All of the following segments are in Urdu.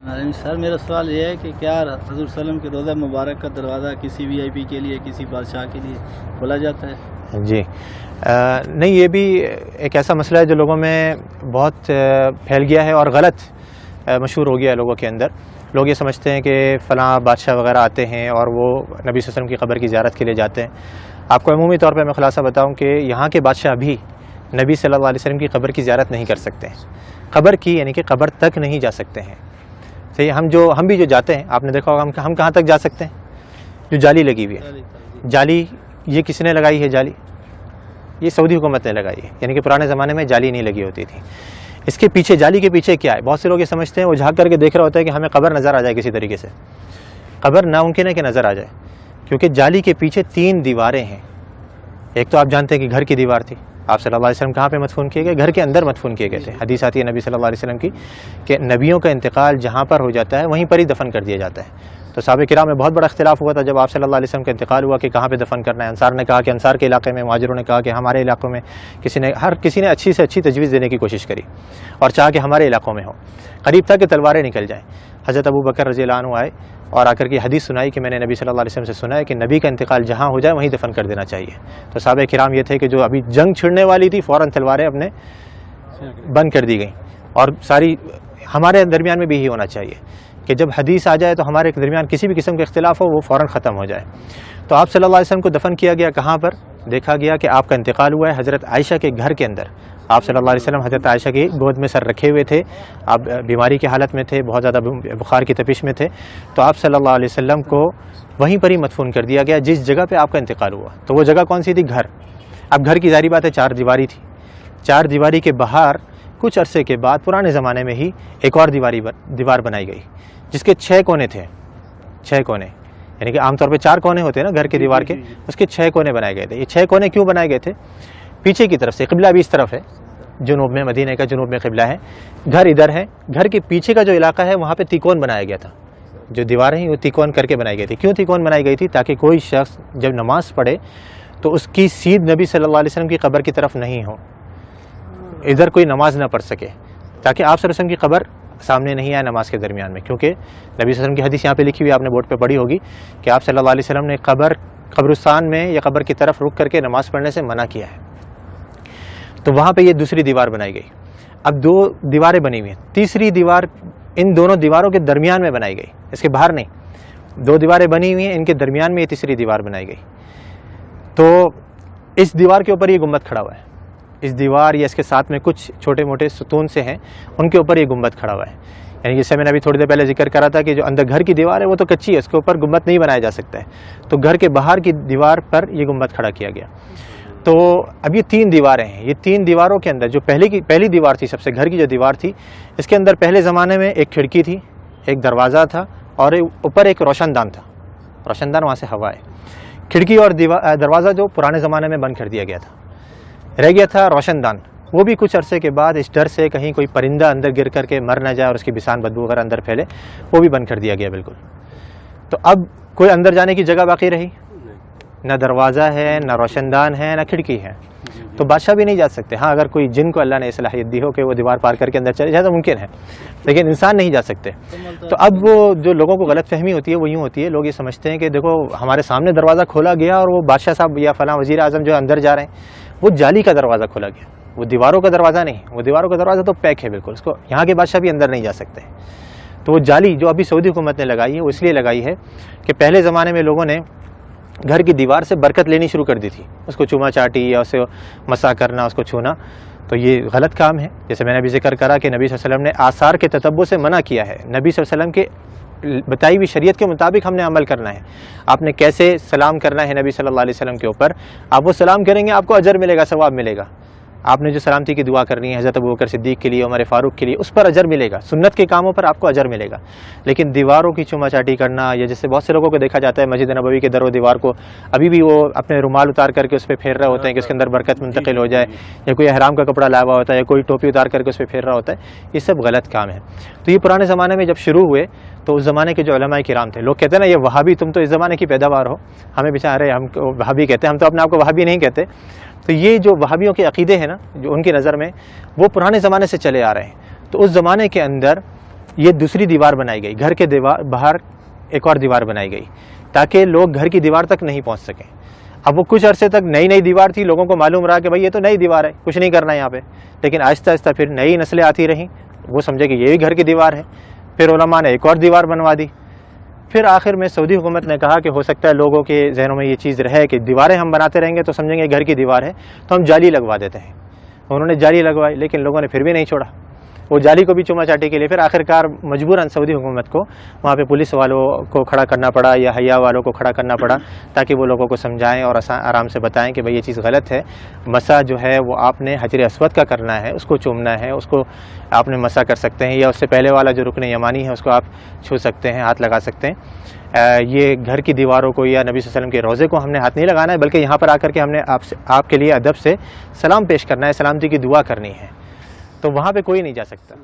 سر میرا سوال یہ ہے کہ کیا حضور وسلم کے روضہ مبارک کا دروازہ کسی وی آئی پی کے لیے، کسی بادشاہ کے لیے کھولا جاتا ہے؟ جی نہیں، یہ بھی ایک ایسا مسئلہ ہے جو لوگوں میں بہت پھیل گیا ہے اور غلط مشہور ہو گیا ہے لوگوں کے اندر۔ لوگ یہ سمجھتے ہیں کہ فلاں بادشاہ وغیرہ آتے ہیں اور وہ نبی صلی اللہ علیہ وسلم کی قبر کی زیارت کے لیے جاتے ہیں۔ آپ کو عمومی طور پہ میں خلاصہ بتاؤں کہ یہاں کے بادشاہ بھی نبی صلی اللہ علیہ وسلم کی قبر کی زیارت نہیں کر سکتے ہیں، قبر کی یعنی کہ قبر تک نہیں جا سکتے ہیں۔ صحیح، ہم بھی جو جاتے ہیں، آپ نے دیکھا ہوگا ہم کہاں تک جا سکتے ہیں؟ جو جالی لگی ہوئی ہے، جالی یہ کس نے لگائی ہے؟ جالی یہ سعودی حکومت نے لگائی ہے، یعنی کہ پرانے زمانے میں جالی نہیں لگی ہوتی تھی۔ اس کے پیچھے، جالی کے پیچھے کیا ہے؟ بہت سے لوگ یہ سمجھتے ہیں، وہ جھانک کر کے دیکھ رہا ہوتا ہے کہ ہمیں قبر نظر آ جائے کسی طریقے سے۔ قبر ناممکن ہے کہ نظر آ جائے، کیونکہ جالی کے پیچھے 3 دیواریں ہیں۔ ایک تو آپ جانتے ہیں کہ گھر کی دیوار تھی، آپ صلی اللہ علیہ وسلم کہاں پہ مدفون کیے گئے؟ گھر کے اندر مدفون کیے گئے تھے۔ حدیث آتی ہے نبی صلی اللہ علیہ وسلم کی کہ نبیوں کا انتقال جہاں پر ہو جاتا ہے وہیں پر ہی دفن کر دیا جاتا ہے۔ تو صحابہ کرام میں بہت بڑا اختلاف ہوا تھا جب آپ صلی اللہ علیہ وسلم کا انتقال ہوا کہ کہاں پہ دفن کرنا ہے۔ انصار نے کہا کہ انصار کے علاقے میں، مہاجروں نے کہا کہ ہمارے علاقوں میں، ہر کسی نے اچھی سے اچھی تجویز دینے کی کوشش کری اور چاہا کہ ہمارے علاقوں میں ہو۔ قریب تھا کہ تلواریں نکل جائیں۔ حضرت ابو بکر رضی اللہ عنہ آئے اور آ کر کے حدیث سنائی کہ میں نے نبی صلی اللہ علیہ وسلم سے سنا ہے کہ نبی کا انتقال جہاں ہو جائے وہیں دفن کر دینا چاہیے۔ تو صحابہ کرام یہ تھے کہ جو ابھی جنگ چھڑنے والی تھی، فوراً تلواریں اپنے بند کر دی گئیں۔ اور ساری ہمارے درمیان میں بھی یہی ہونا چاہیے کہ جب حدیث آ جائے تو ہمارے درمیان کسی بھی قسم کا اختلاف ہو وہ فوراً ختم ہو جائے۔ تو آپ صلی اللہ علیہ وسلم کو دفن کیا گیا کہاں پر؟ دیکھا گیا کہ آپ کا انتقال ہوا ہے حضرت عائشہ کے گھر کے اندر۔ آپ صلی اللہ علیہ وسلم حضرت عائشہ کی گود میں سر رکھے ہوئے تھے، آپ بیماری کی حالت میں تھے، بہت زیادہ بخار کی تپش میں تھے، تو آپ صلی اللہ علیہ وسلم کو وہیں پر ہی مدفون کر دیا گیا جس جگہ پہ آپ کا انتقال ہوا۔ تو وہ جگہ کون سی تھی؟ گھر۔ اب گھر کی ظاہری بات ہے 4 دیواری تھی، 4 دیواری کے باہر کچھ عرصے کے بعد پرانے زمانے میں ہی ایک اور دیوار بنائی گئی جس کے 6 کونے تھے، 6 کونے، یعنی کہ عام طور پہ 4 کونے ہوتے ہیں نا گھر کے دیوار کے، اس کے 6 کونے بنائے گئے تھے۔ یہ 6 کونے کیوں بنائے گئے تھے؟ پیچھے کی طرف سے قبلہ بھی اس طرف ہے، جنوب میں، مدینہ کا جنوب میں قبلہ ہے، گھر ادھر ہے، گھر کے پیچھے کا جو علاقہ ہے وہاں پہ تیکون بنایا گیا تھا۔ جو دیواریں ہیں وہ تیکون کر کے بنائی گئی تھی۔ کیوں تیکون بنائی گئی تھی؟ تاکہ کوئی شخص جب نماز پڑھے تو اس کی سیدھ نبی صلی اللہ علیہ وسلم کی قبر کی طرف نہیں ہو، ادھر کوئی نماز نہ پڑھ سکے، تاکہ آپ صلی اللہ علیہ وسلم کی قبر سامنے نہیں آئے نماز کے درمیان میں۔ کیونکہ نبی صلی اللہ علیہ وسلم کی حدیث یہاں پہ لکھی ہوئی، آپ نے بورڈ پہ پڑھی ہوگی کہ آپ صلی اللہ علیہ وسلم نے قبرستان میں یا قبر کی طرف رک کر کے نماز پڑھنے سے منع کیا ہے۔ تو وہاں پہ یہ دوسری دیوار بنائی گئی۔ اب 2 دیواریں بنی ہوئی ہیں، تیسری دیوار ان دونوں دیواروں کے درمیان میں بنائی گئی، اس کے باہر نہیں۔ 2 دیواریں بنی ہوئی ہیں، ان کے درمیان میں یہ تیسری دیوار بنائی گئی۔ تو اس دیوار کے اوپر یہ گنبد کھڑا ہوا ہے، اس دیوار یا اس کے ساتھ میں کچھ چھوٹے موٹے ستون سے ہیں، ان کے اوپر یہ گنبد کھڑا ہوا ہے۔ یعنی جیسے میں نے ابھی تھوڑی دیر پہلے ذکر کرا تھا کہ جو اندر گھر کی دیوار ہے وہ تو کچی ہے، اس کے اوپر گنبد نہیں بنایا جا سکتا ہے، تو گھر کے باہر کی دیوار پر یہ گنبد کھڑا کیا گیا۔ تو اب یہ 3 دیواریں ہیں، یہ 3 دیواروں کے اندر جو پہلی دیوار تھی، سب سے گھر کی جو دیوار تھی، اس کے اندر پہلے زمانے میں ایک کھڑکی تھی، ایک دروازہ تھا اور اوپر ایک روشن دان تھا۔ روشن دان وہاں سے ہوا ہے۔ کھڑکی اور دروازہ جو پرانے زمانے میں بند کر دیا گیا تھا، رہ گیا تھا روشن دان۔ وہ بھی کچھ عرصے کے بعد اس ڈر سے کہیں کوئی پرندہ اندر گر کر کے مر نہ جائے اور اس کی بسان بدبو وغیرہ اندر پھیلے، وہ بھی بند کر دیا گیا بالکل۔ تو اب کوئی اندر جانے کی جگہ باقی رہی؟ نہ دروازہ ہے، نہ روشن دان ہے، نہ کھڑکی ہے، تو بادشاہ بھی نہیں جا سکتے۔ ہاں اگر کوئی جن کو اللہ نے صلاحیت دی ہو کہ وہ دیوار پار کر کے اندر چلے جائے تو ممکن ہے، لیکن انسان نہیں جا سکتے۔ تو اب وہ جو لوگوں کو غلط فہمی ہوتی ہے وہ یوں ہوتی ہے، لوگ یہ سمجھتے ہیں کہ دیکھو ہمارے سامنے دروازہ کھولا گیا اور وہ بادشاہ صاحب یا فلاں وزیر اعظم جو اندر جا رہے ہیں، وہ جالی کا دروازہ کھولا گیا، وہ دیواروں کا دروازہ نہیں، وہ دیواروں کا دروازہ تو پیک ہے بالکل، اس کو یہاں کے بادشاہ بھی اندر نہیں جا سکتے۔ تو وہ جالی جو ابھی سعودی حکومت نے لگائی ہے وہ اس لیے لگائی ہے کہ پہلے زمانے میں لوگوں نے گھر کی دیوار سے برکت لینی شروع کر دی تھی، اس کو چوما چاٹی یا اسے مسا کرنا، اس کو چھونا، تو یہ غلط کام ہے۔ جیسے میں نے ابھی ذکر کرا کہ نبی صلی اللہ علیہ وسلم نے آثار کے تتبع سے منع کیا ہے، نبی صلی اللہ علیہ وسلم کے بتائی ہوئی شریعت کے مطابق ہم نے عمل کرنا ہے۔ آپ نے کیسے سلام کرنا ہے نبی صلی اللہ علیہ وسلم کے اوپر، آپ وہ سلام کریں گے آپ کو اجر ملے گا، ثواب ملے گا۔ آپ نے جو سلامتی کی دعا کرنی ہے حضرت ابوبکر صدیق کے لیے، عمر فاروق کے لیے، اس پر اجر ملے گا، سنت کے کاموں پر آپ کو اجر ملے گا۔ لیکن دیواروں کی چوما چاٹی کرنا، یا جیسے بہت سے لوگوں کو دیکھا جاتا ہے مسجد نبوی کے در و دیوار کو ابھی بھی وہ اپنے رومال اتار کر کے اس پہ پھیر رہے ہوتے ہیں کہ اس کے اندر برکت منتقل ہو جائے، یا کوئی احرام کا کپڑا لایا ہوا ہوتا ہے یا کوئی ٹوپی اتار کر کے اس پہ پھیر رہا ہوتا ہے، یہ سب غلط کام ہے۔ تو یہ پرانے زمانے میں جب شروع ہوئے تو اس زمانے کے جو علماء کرام تھے، لوگ کہتے ہیں نا یہ وہابی، تم تو اس زمانے کی پیداوار ہو، ہمیں بیچارے ہم وہابی کہتے ہیں، ہم تو اپنے آپ کو وہابی نہیں کہتے۔ تو یہ جو وہابیوں کے عقیدے ہیں نا، جو ان کی نظر میں وہ پرانے زمانے سے چلے آ رہے ہیں، تو اس زمانے کے اندر یہ دوسری دیوار بنائی گئی، گھر کے باہر ایک اور دیوار بنائی گئی تاکہ لوگ گھر کی دیوار تک نہیں پہنچ سکیں۔ اب وہ کچھ عرصے تک نئی دیوار تھی، لوگوں کو معلوم رہا کہ بھائی یہ تو نئی دیوار ہے، کچھ نہیں کرنا یہاں پہ، لیکن آہستہ آہستہ پھر نئی نسلیں آتی رہیں، وہ سمجھے کہ یہ بھی گھر کی دیوار ہے، پھر علماء نے ایک اور دیوار بنوا دی۔ پھر آخر میں سعودی حکومت نے کہا کہ ہو سکتا ہے لوگوں کے ذہنوں میں یہ چیز رہے کہ دیواریں ہم بناتے رہیں گے تو سمجھیں گے گھر کی دیوار ہے، تو ہم جالی لگوا دیتے ہیں۔ انہوں نے جالی لگوائی، لیکن لوگوں نے پھر بھی نہیں چھوڑا، وہ جالی کو بھی چوما چاٹی کے لیے پھر آخرکار مجبوراً سعودی حکومت کو وہاں پہ پولیس والوں کو کھڑا کرنا پڑا یا حیا والوں کو کھڑا کرنا پڑا تاکہ وہ لوگوں کو سمجھائیں اور آرام سے بتائیں کہ بھئی یہ چیز غلط ہے، مسح جو ہے وہ آپ نے حجر اسود کا کرنا ہے، اس کو چومنا ہے، اس کو آپ نے مسح کر سکتے ہیں، یا اس سے پہلے والا جو رکن یمانی ہے اس کو آپ چھو سکتے ہیں، ہاتھ لگا سکتے ہیں۔ یہ گھر کی دیواروں کو یا نبی صلی اللہ علیہ وسلم کے روضے کو ہم نے ہاتھ نہیں لگانا ہے، بلکہ یہاں پر آ کر کے ہم نے آپ کے لیے ادب سے سلام پیش کرنا ہے، سلامتی کی دعا کرنی ہے، تو وہاں پہ کوئی نہیں جا سکتا۔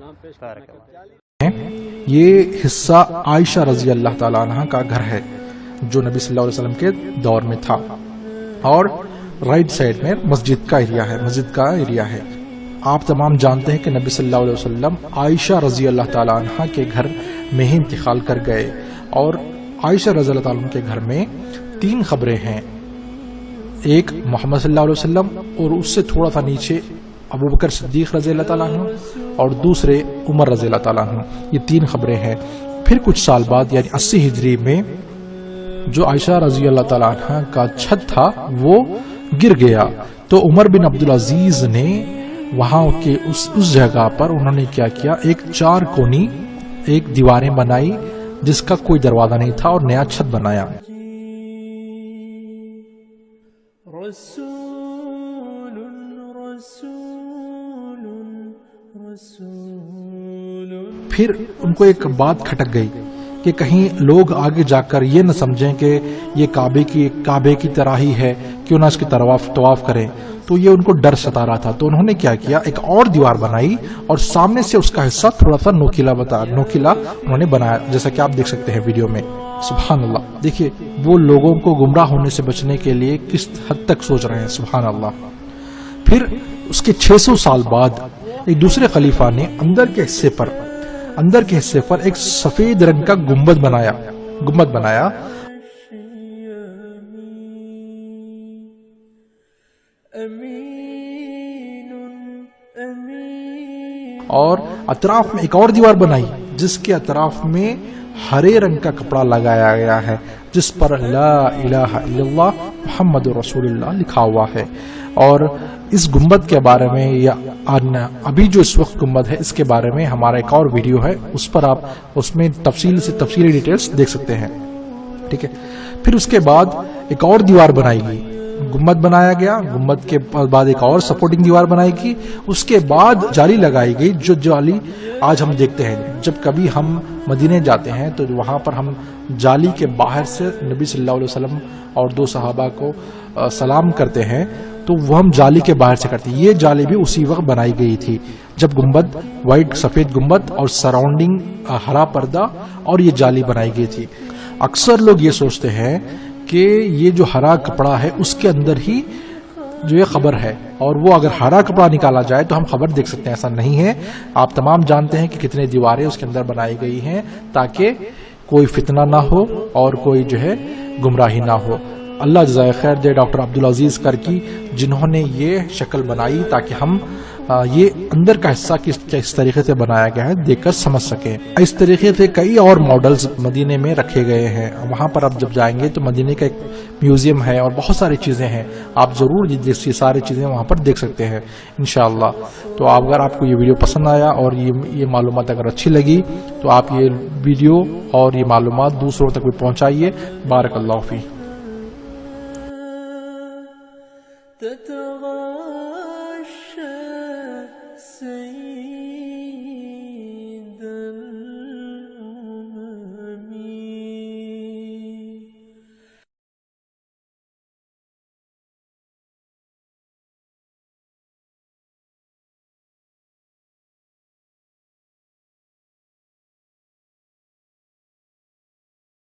یہ حصہ عائشہ رضی اللہ تعالیٰ عنہ کا گھر ہے جو نبی صلی اللہ علیہ وسلم کے دور میں تھا، اور رائٹ سائڈ میں مسجد کا ایریا ہے۔ آپ تمام جانتے ہیں کہ نبی صلی اللہ علیہ وسلم عائشہ رضی اللہ تعالیٰ عنہ کے گھر میں ہی انتقال کر گئے، اور عائشہ رضی اللہ تعالیٰ عنہ کے گھر میں 3 قبریں ہیں، ایک محمد صلی اللہ علیہ وسلم، اور اس سے تھوڑا سا نیچے ابو بکر صدیق رضی اللہ تعالیٰ عنہ، اور دوسرے عمر رضی اللہ تعالیٰ عنہ۔ یہ 3 قبریں ہیں۔ پھر کچھ سال بعد یعنی 80 ہجری میں جو عائشہ رضی اللہ تعالیٰ عنہ کا چھت تھا وہ گر گیا، تو عمر بن عبدالعزیز نے وہاں کے اس جگہ پر انہوں نے کیا کیا، ایک 4 کونی ایک دیواریں بنائی جس کا کوئی دروازہ نہیں تھا، اور نیا چھت بنایا۔ پھر ان کو ایک بات کھٹک گئی کہ کہیں لوگ آگے جا کر یہ نہ سمجھیں کہ یہ کعبے کی طرح ہی ہے، کیوں نہ اس کی طواف کریں، تو یہ ان کو ڈر ستا رہا تھا۔ تو انہوں نے کیا کیا، ایک اور دیوار بنائی اور سامنے سے اس کا حصہ تھوڑا سا نوکیلا انہوں نے بنایا، جیسا کہ آپ دیکھ سکتے ہیں ویڈیو میں۔ سبحان اللہ، دیکھیے وہ لوگوں کو گمراہ ہونے سے بچنے کے لیے کس حد تک سوچ رہے ہیں، سبحان اللہ۔ پھر اس کے 600 سال بعد ایک دوسرے خلیفہ نے اندر کے حصے پر ایک سفید رنگ کا گنبد بنایا اور اطراف میں ایک اور دیوار بنائی جس کے اطراف میں ہرے رنگ کا کپڑا لگایا گیا ہے جس پر لا الہ الا اللہ محمد رسول اللہ لکھا ہوا ہے۔ اور اس گنبد کے بارے میں یا ابھی جو اس وقت گنبد ہے اس کے بارے میں ہمارا ایک اور ویڈیو ہے، اس پر آپ اس میں تفصیلی ڈیٹیلز دیکھ سکتے ہیں، ٹھیک ہے۔ پھر اس کے بعد ایک اور دیوار بنائی گئی، گنبد بنایا گیا، گنبد کے بعد ایک اور سپورٹنگ دیوار بنائی گئی، اس کے بعد جالی لگائی گئی، جو جالی آج ہم دیکھتے ہیں۔ جب کبھی ہم مدینے جاتے ہیں تو وہاں پر ہم جالی کے باہر سے نبی صلی اللہ علیہ وسلم اور 2 صحابہ کو سلام کرتے ہیں، تو وہ ہم جالی کے باہر سے کرتے ہیں۔ یہ جالی بھی اسی وقت بنائی گئی تھی جب گنبد وائٹ سفید گنبد اور سراؤنڈنگ ہرا پردہ اور یہ جالی بنائی گئی تھی۔ اکثر لوگ یہ سوچتے ہیں کہ یہ جو ہرا کپڑا ہے اس کے اندر ہی جو یہ خبر ہے، اور وہ اگر ہرا کپڑا نکالا جائے تو ہم خبر دیکھ سکتے ہیں، ایسا نہیں ہے۔ آپ تمام جانتے ہیں کہ کتنے دیواریں اس کے اندر بنائی گئی ہیں تاکہ کوئی فتنہ نہ ہو اور کوئی جو ہے گمراہی نہ ہو۔ اللہ جزائے خیر دے ڈاکٹر عبدالعزیز کرکی جنہوں نے یہ شکل بنائی تاکہ ہم یہ اندر کا حصہ کس طریقے سے بنایا گیا ہے دیکھ کر سمجھ سکیں۔ اس طریقے سے کئی اور ماڈلز مدینے میں رکھے گئے ہیں، وہاں پر آپ جب جائیں گے تو مدینے کا ایک میوزیم ہے اور بہت ساری چیزیں ہیں، آپ ضرور یہ ساری چیزیں وہاں پر دیکھ سکتے ہیں انشاءاللہ۔ تو اگر آپ کو یہ ویڈیو پسند آیا اور یہ معلومات اگر اچھی لگی تو آپ یہ ویڈیو اور یہ معلومات دوسروں تک بھی پہنچائیے۔ بارک اللہ فیک۔ تتغاشى سيد